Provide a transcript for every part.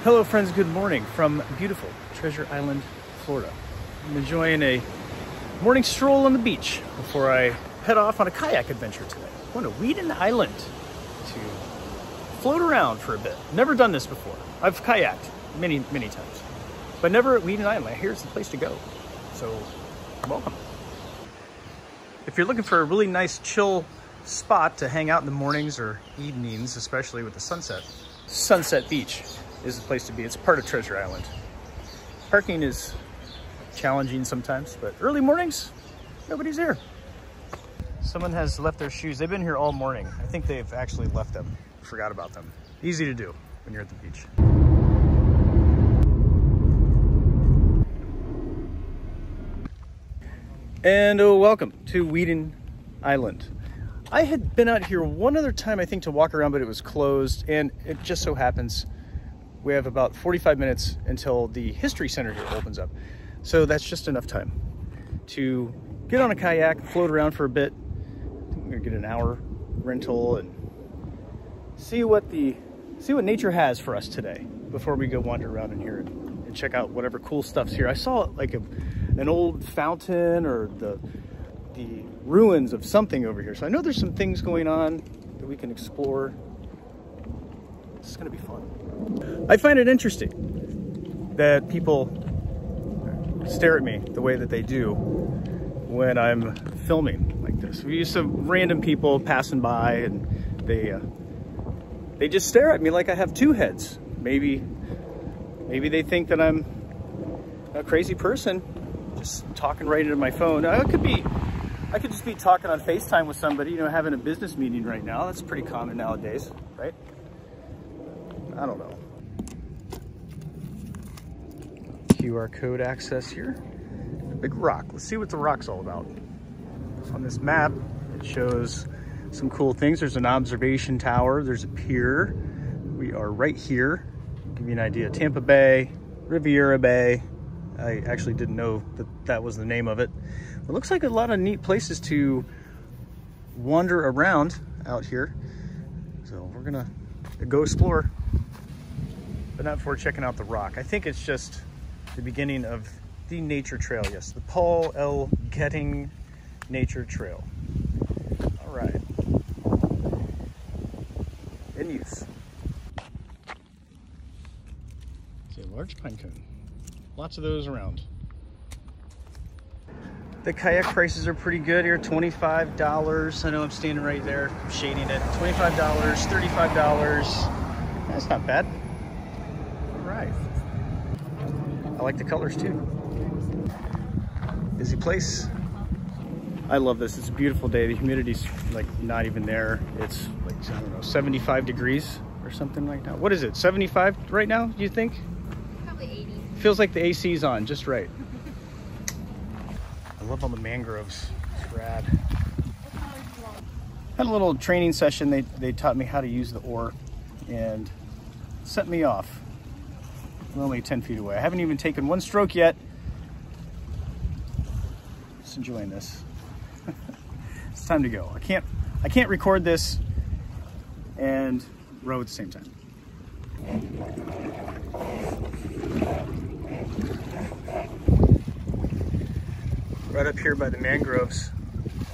Hello friends, good morning from beautiful Treasure Island, Florida. I'm enjoying a morning stroll on the beach before I head off on a kayak adventure today. I'm going to Weedon Island to float around for a bit. Never done this before. I've kayaked many times, but never at Weedon Island. I hear it's the place to go. So, welcome. If you're looking for a really nice chill spot to hang out in the mornings or evenings, especially with the Sunset Beach is the place to be. It's part of Treasure Island. Parking is challenging sometimes, but early mornings, nobody's here. Someone has left their shoes. They've been here all morning. I think they've actually left them, forgot about them. Easy to do when you're at the beach. And welcome to Weedon Island. I had been out here one other time, I think, to walk around, but it was closed, and it just so happens we have about 45 minutes until the History Center here opens up. So that's just enough time to get on a kayak, float around for a bit. I think we're gonna get an hour rental and see what nature has for us today before we go wander around in here and check out whatever cool stuff's here. I saw like an old fountain or the ruins of something over here. So I know there's some things going on that we can explore. This is gonna be fun. I find it interesting that people stare at me the way that they do when I'm filming like this. We used to random people passing by and they just stare at me like I have two heads. Maybe they think that I'm a crazy person just talking right into my phone. I could just be talking on FaceTime with somebody, you know, having a business meeting right now. That's pretty common nowadays, right? I don't know. QR code access here. A big rock. Let's see what the rock's all about. On this map, it shows some cool things. There's an observation tower. There's a pier. We are right here. Give you an idea. Tampa Bay, Riviera Bay. I actually didn't know that was the name of it. It looks like a lot of neat places to wander around out here. So we're gonna go explore, but not before checking out the rock. I think it's just the beginning of the nature trail. Yes, the Paul L. Getting Nature Trail. All right, in use. It's a large pine cone. Lots of those around. The kayak prices are pretty good here. $25. I know I'm standing right there. I'm shading it. $25, $35. That's not bad. All right. I like the colors too. Busy place. I love this. It's a beautiful day. The humidity's like not even there. It's like, I don't know, 75 degrees or something like that. What is it, 75 right now, do you think? Probably 80. Feels like the AC's on just right. I love all the mangroves. It's rad. Had a little training session. They taught me how to use the oar and sent me off. I'm only 10 feet away. I haven't even taken one stroke yet. Just enjoying this. It's time to go. I can't record this and row at the same time. Right up here by the mangroves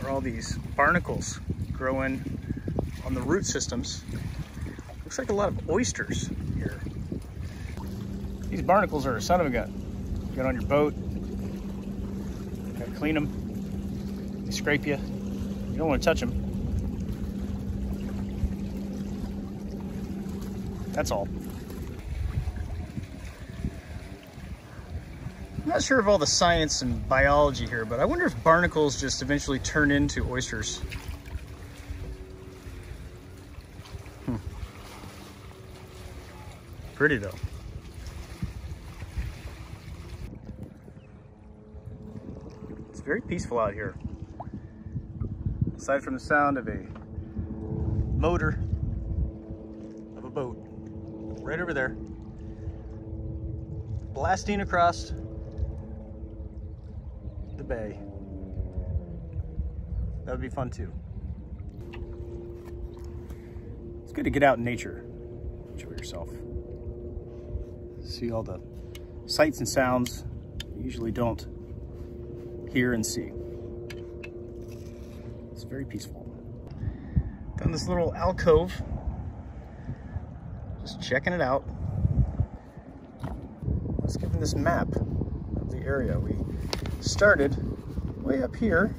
are all these barnacles growing on the root systems. Looks like a lot of oysters here. These barnacles are a son of a gun. Get on your boat, gotta clean them. They scrape you. You don't want to touch them. That's all. I'm not sure of all the science and biology here, but I wonder if barnacles just eventually turn into oysters. Pretty though. It's very peaceful out here. Aside from the sound of a motor of a boat right over there, blasting across the bay. That would be fun too. It's good to get out in nature, enjoy yourself. See all the sights and sounds you usually don't hear and see. It's very peaceful. Down this little alcove, just checking it out. Let's give them this map of the area. We started way up here,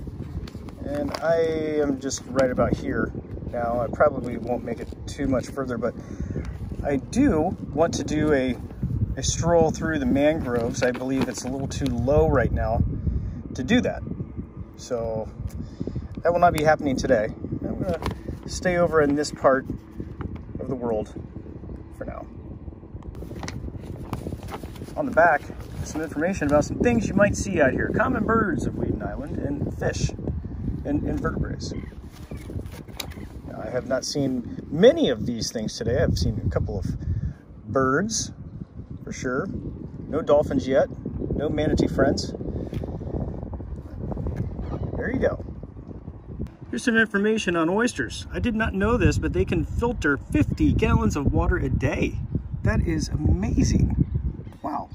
and I am just right about here now. I probably won't make it too much further, but I do want to do a stroll through the mangroves. I believe it's a little too low right now to do that. So that will not be happening today. I'm gonna stay over in this part of the world for now. On the back, some information about some things you might see out here. Common birds of Weedon Island and fish and invertebrates. Now, I have not seen many of these things today. I've seen a couple of birds, for sure. No dolphins yet. No manatee friends. There you go. Here's some information on oysters. I did not know this, but they can filter 50 gallons of water a day. That is amazing. Wow.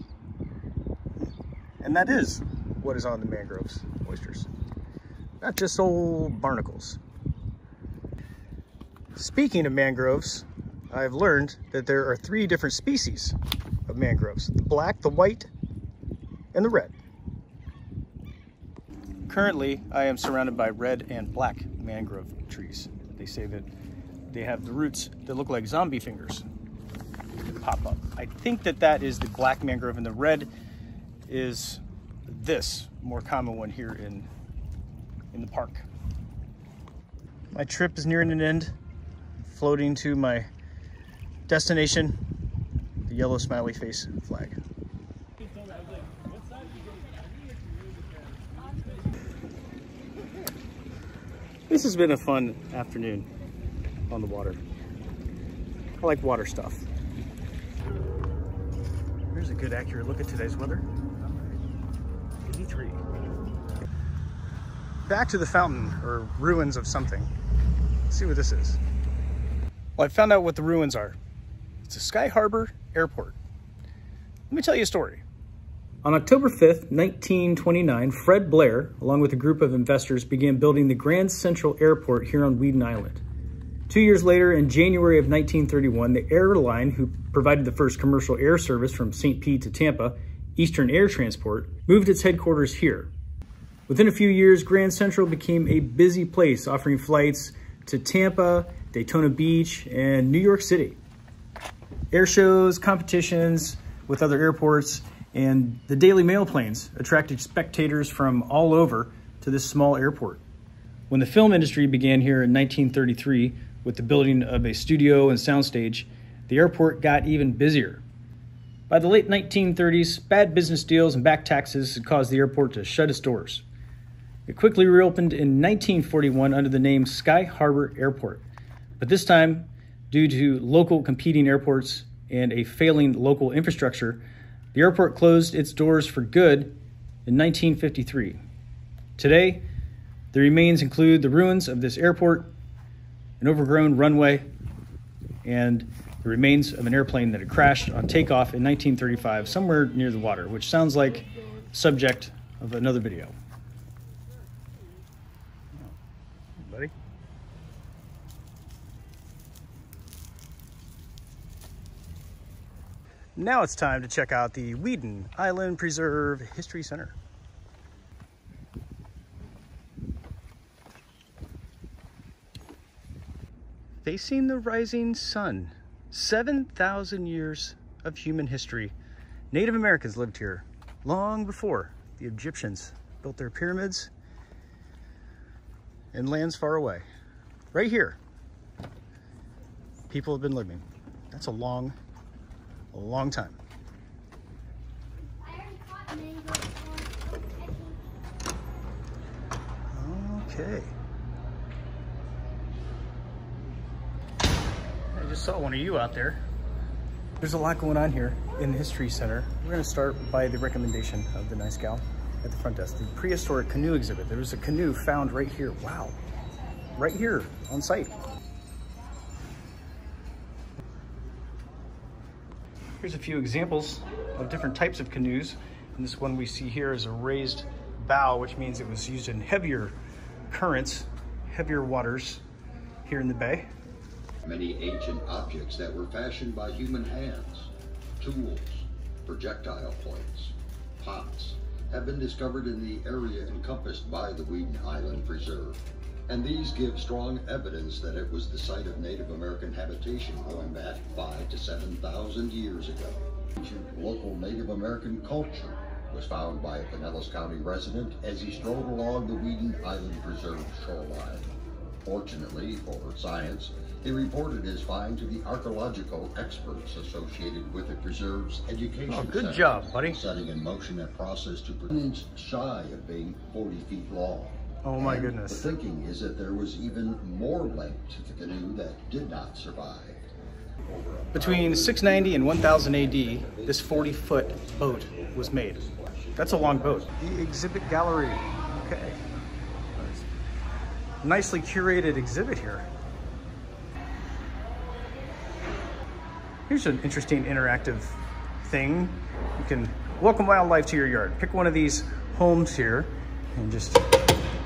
And that is what is on the mangroves, oysters. Not just old barnacles. Speaking of mangroves, I've learned that there are 3 different species of mangroves: the black, the white, and the red. Currently, I am surrounded by red and black mangrove trees. They say that they have the roots that look like zombie fingers that pop up. I think that that is the black mangrove, and the red is this more common one here in the park. My trip is nearing an end, floating to my destination, the yellow smiley face flag. This has been a fun afternoon on the water. I like water stuff. Here's a good accurate look at today's weather. 83. Back to the fountain, or ruins of something. Let's see what this is. Well, I found out what the ruins are. It's a Sky Harbor Airport. Let me tell you a story. On October 5th, 1929, Fred Blair, along with a group of investors, began building the Grand Central Airport here on Weedon Island. 2 years later, in January of 1931, the airline who provided the first commercial air service from St. Pete to Tampa, Eastern Air Transport, moved its headquarters here. Within a few years, Grand Central became a busy place, offering flights to Tampa, Daytona Beach, and New York City. Air shows, competitions with other airports, and the Daily Mail planes attracted spectators from all over to this small airport. When the film industry began here in 1933 with the building of a studio and soundstage, the airport got even busier. By the late 1930s, bad business deals and back taxes had caused the airport to shut its doors. It quickly reopened in 1941 under the name Sky Harbor Airport. But this time, due to local competing airports and a failing local infrastructure, the airport closed its doors for good in 1953. Today, the remains include the ruins of this airport, an overgrown runway, and the remains of an airplane that had crashed on takeoff in 1935 somewhere near the water, which sounds like subject of another video. Buddy. Now it's time to check out the Weedon Island Preserve History Center. Facing the rising sun, 7,000 years of human history. Native Americans lived here long before the Egyptians built their pyramids in lands far away. Right here, people have been living. That's a long time. Okay. I just saw one of you out there. There's a lot going on here in the History Center. We're going to start by the recommendation of the nice gal at the front desk, the Prehistoric Canoe exhibit. There was a canoe found right here. Wow. Right here on site. Here's a few examples of different types of canoes. And this one we see here is a raised bow, which means it was used in heavier currents, heavier waters here in the bay. Many ancient objects that were fashioned by human hands, tools, projectile points, pots, have been discovered in the area encompassed by the Weedon Island Preserve. And these give strong evidence that it was the site of Native American habitation going back 5,000 to 7,000 years ago. Ancient local Native American culture was found by a Pinellas County resident as he strolled along the Weedon Island Preserve shoreline. Fortunately for science, he reported his find to the archaeological experts associated with the preserve's education center. Good job, buddy. Setting in motion a process to an inch shy of being 40 feet long. Oh my goodness. The thinking is that there was even more length to the canoe that did not survive. Between 690 and 1000 AD, this 40-foot boat was made. That's a long boat. The exhibit gallery. Okay. Nicely curated exhibit here. Here's an interesting interactive thing. You can welcome wildlife to your yard. Pick one of these homes here and just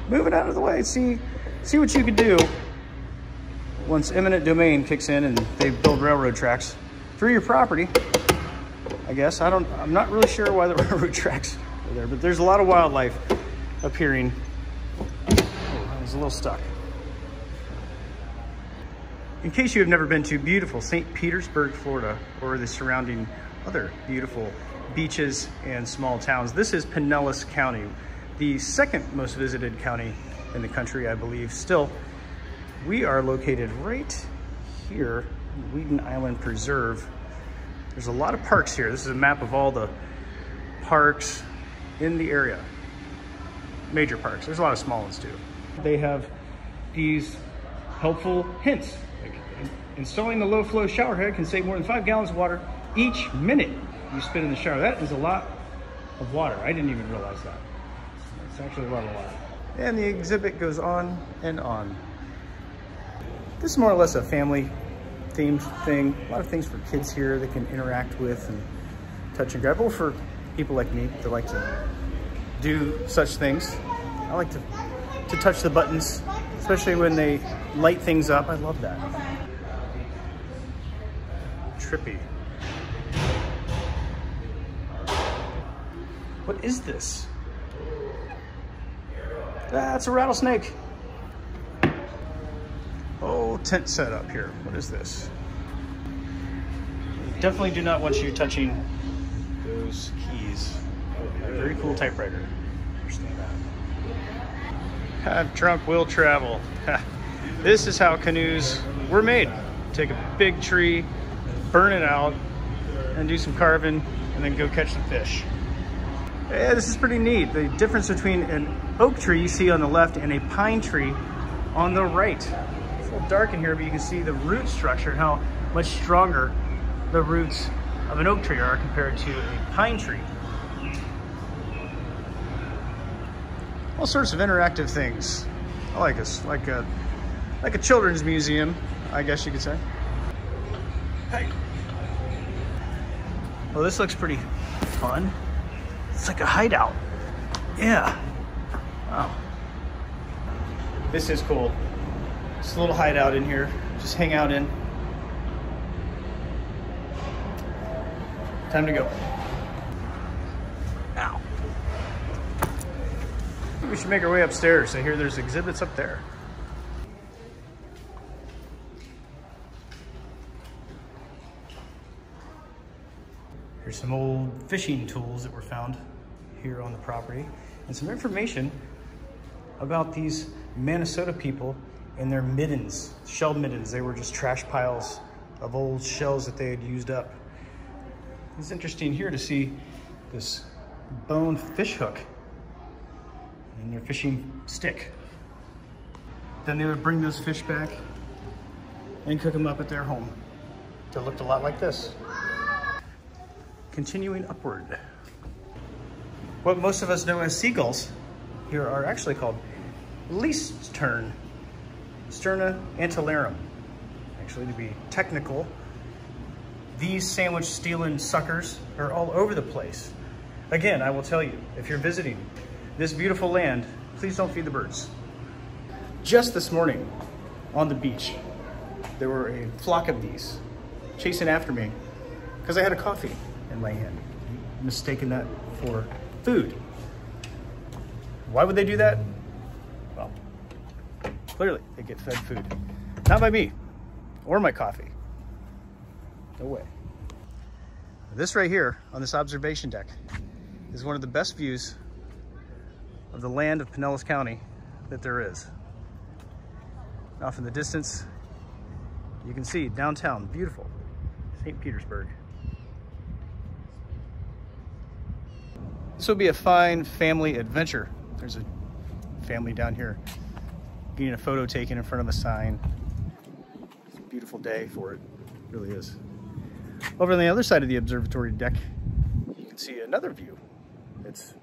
move it out of the way. See what you can do once eminent domain kicks in and they build railroad tracks through your property. I guess I'm not really sure why the railroad tracks are there, but there's a lot of wildlife appearing. Oh, I was a little stuck. In case you have never been to beautiful St. Petersburg, Florida, or the surrounding other beautiful beaches and small towns, this is Pinellas County, the second most visited county in the country, I believe. Still, we are located right here in Weedon Island Preserve. There's a lot of parks here. This is a map of all the parks in the area. Major parks. There's a lot of small ones too. They have these helpful hints. Like installing the low flow shower head can save more than 5 gallons of water each minute you spend in the shower. That is a lot of water. I didn't even realize that. It's actually a lot of water. And the exhibit goes on and on. This is more or less a family themed thing. A lot of things for kids here they can interact with and touch and grab. Or for people like me that like to do such things. I like to touch the buttons, especially when they light things up. I love that. Trippy. What is this? That's a rattlesnake. Oh, tent setup here. What is this? Definitely do not want you touching those keys. Very cool typewriter. Understand that. Trunk will travel. This is how canoes were made. Take a big tree, burn it out, and do some carving, and then go catch some fish. Yeah, this is pretty neat. The difference between an oak tree you see on the left and a pine tree on the right. It's a little dark in here, but you can see the root structure and how much stronger the roots of an oak tree are compared to a pine tree. All sorts of interactive things. I like this, like a children's museum, I guess you could say. Hey. Well, this looks pretty fun. It's like a hideout. Yeah. Wow. This is cool. It's a little hideout in here. Just hang out in. Time to go. Ow. We should make our way upstairs. I hear there's exhibits up there. Here's some old fishing tools that were found here on the property and some information about these Minnesota people and their middens, shell middens. They were just trash piles of old shells that they had used up. It's interesting here to see this bone fish hook and their fishing stick. Then they would bring those fish back and cook them up at their home. That looked a lot like this. Continuing upward. What most of us know as seagulls here are actually called least tern, Sterna antillarum. Actually, to be technical, These sandwich stealing suckers are all over the place. Again, I will tell you, if you're visiting this beautiful land, please don't feed the birds. Just this morning on the beach, there were a flock of these chasing after me because I had a coffee in my hand, mistaking that for food. Why would they do that? Well, clearly they get fed food. Not by me or my coffee. No way. This right here on this observation deck is one of the best views of the land of Pinellas County that there is. Off in the distance, you can see downtown, beautiful St. Petersburg. This will be a fine family adventure. There's a family down here getting a photo taken in front of a sign. It's a beautiful day for it, it really is. Over on the other side of the observatory deck, you can see another view. It's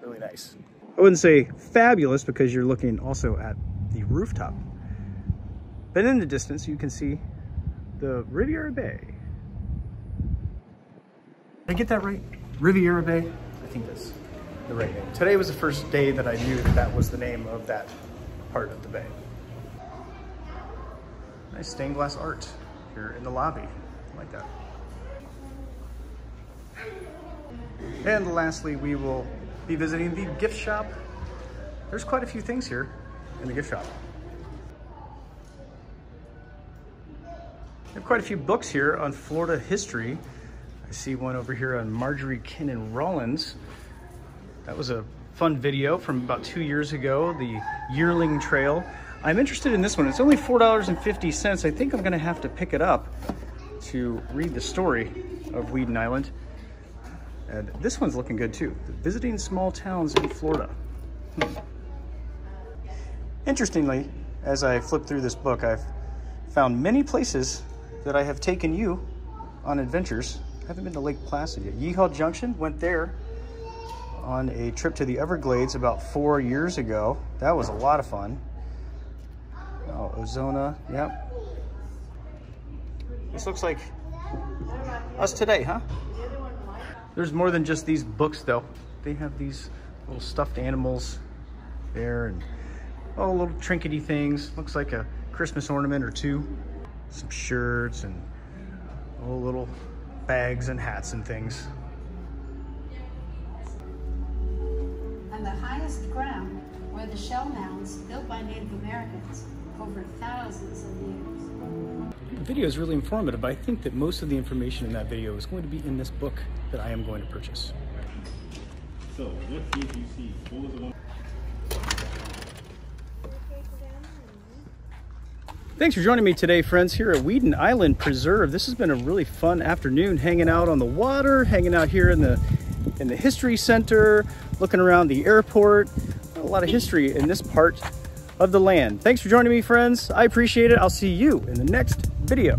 really nice. I wouldn't say fabulous because you're looking also at the rooftop. But in the distance, you can see the Riviera Bay. Did I get that right? Riviera Bay? I think that's the right name. Today was the first day that I knew that that was the name of that part of the bay. Nice stained glass art here in the lobby. I like that. And lastly, we will be visiting the gift shop. There's quite a few things here in the gift shop. We have quite a few books here on Florida history. I see one over here on Marjorie Kinnan Rollins. That was a fun video from about 2 years ago, the Yearling Trail. I'm interested in this one. It's only $4.50. I think I'm gonna have to pick it up to read the story of Weedon Island. And this one's looking good too. Visiting small towns in Florida. Interestingly, as I flip through this book, I've found many places that I have taken you on adventures. I haven't been to Lake Placid yet. Yeehaw Junction, went there on a trip to the Everglades about 4 years ago. That was a lot of fun. Oh, Ozona, yep. This looks like us today, huh? There's more than just these books though. They have these little stuffed animals there and oh, little trinkety things. Looks like a Christmas ornament or two. Some shirts and oh, little bags and hats and things. On the highest ground were the shell mounds built by Native Americans over thousands of years. The video is really informative, but I think that most of the information in that video is going to be in this book that I am going to purchase. So, what did you see? What was the one? Thanks for joining me today, friends, here at Weedon Island Preserve. This has been a really fun afternoon, hanging out on the water, hanging out here in the History Center, looking around the airport. A lot of history in this part of the land. Thanks for joining me, friends. I appreciate it. I'll see you in the next video.